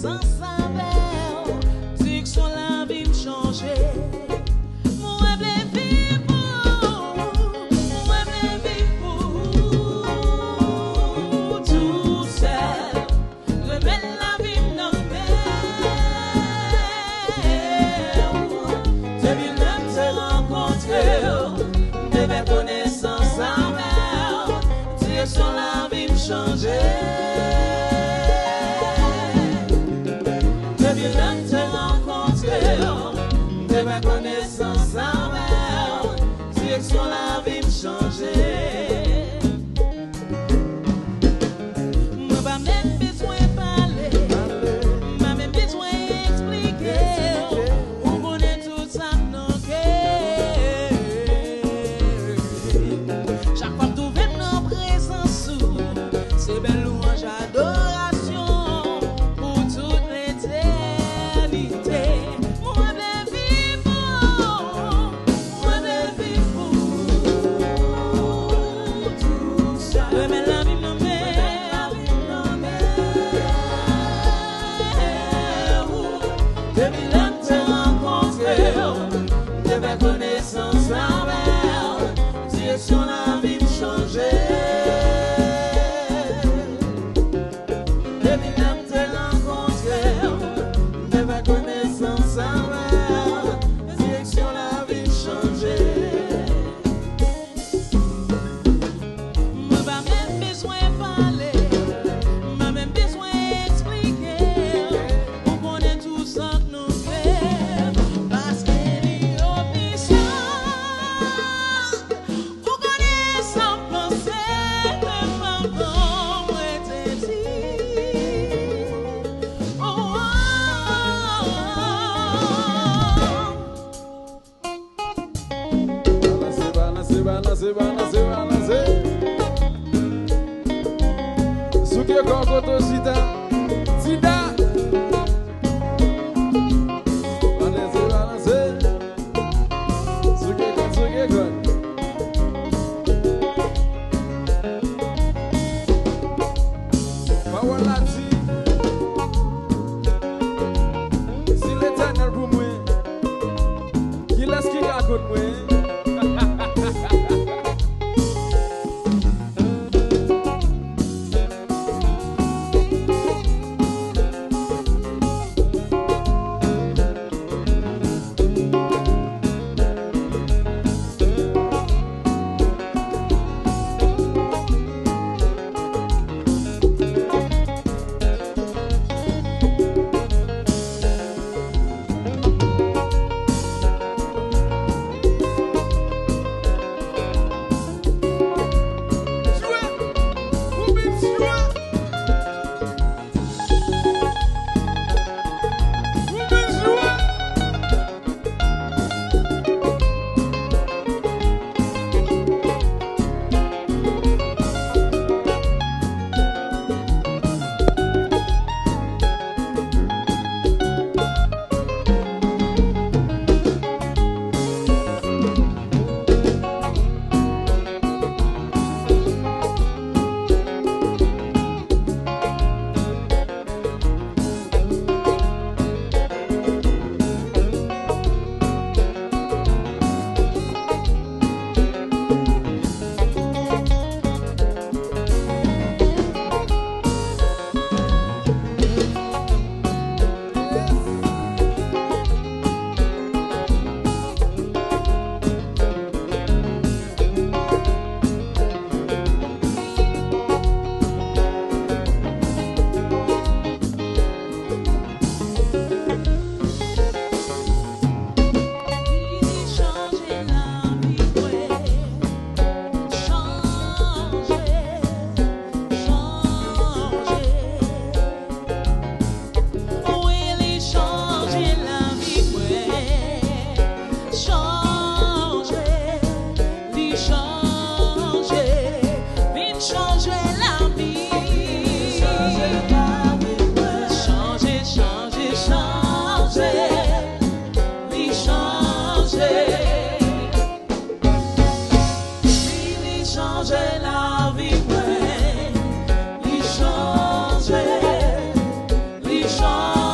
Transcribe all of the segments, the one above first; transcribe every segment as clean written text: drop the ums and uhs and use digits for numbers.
sans savoir, dis que son la vie me changer. Moi, je vis pour, moi, je vis pour tout seul. Remets la vie dans depuis que je t'ai rencontré, de mes connaissances amères, direction la vie me changer. Depuis que je t'ai rencontré, de mes connaissances amères, direction la vie me changer. Moi, pas même besoin de parler, pas même besoin d'expliquer. On connaît tout ça dans le cœur. Chaque fois que tu viens dans présence, c'est belle louange, adoration pour toute l'éternité. Moi, je vis pour, moi, je vis pour tout ça. Remets la vie dans mes, depuis là que t'es rencontré, de mes connaissances amères, direction la vie me changer. Depuis là que t'es rencontré, de mes connaissances amères, direction la vie me changer. Moi, pas même besoin de parler, pas même besoin d'expliquer. On connaît tout ça que nous faisons, parce qu'il y a mission. Vous connaissez sans penser, maman, moi t'ai dit. Oh, oh, Balance, balance, balance, balance. Souke kokoto sida, sida. Balance, balance. Souke kon, souke kon. Mawala di. Si l'Éternel pour moi, qui laisse qui raconte moi. Lui changer,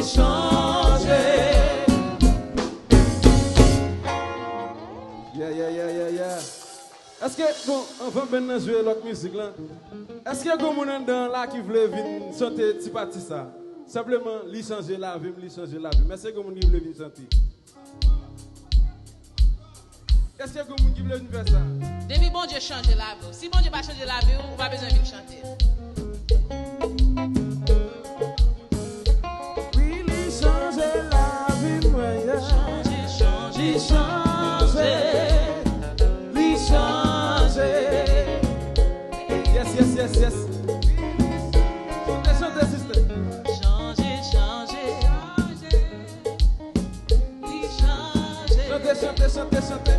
changé. Yeah. Est-ce que, bon, on va maintenant jouer l'autre musique là? Est-ce qu'il y a quelqu'un dans là qui veut venir chanter petit parti ça? Simplement, lui changer la vie, lui changer la vie. Mais c'est quelqu'un qui veut venir chanter. Est-ce qu'il y a quelqu'un qui veut venir faire ça? Depuis bon Dieu change la vie. Si bon Dieu pas changer la vie, on va besoin de chanter. Oui, lui changer la vie, moi. Changer. Lui changer. Yes. Chantez, sister. Changer. Lui changer. Chantez. Chantez, sister.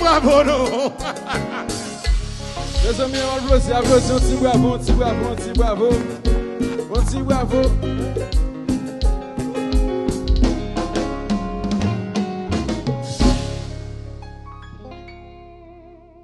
Bravo, non. Les amis, on applaudit, un petit bravo.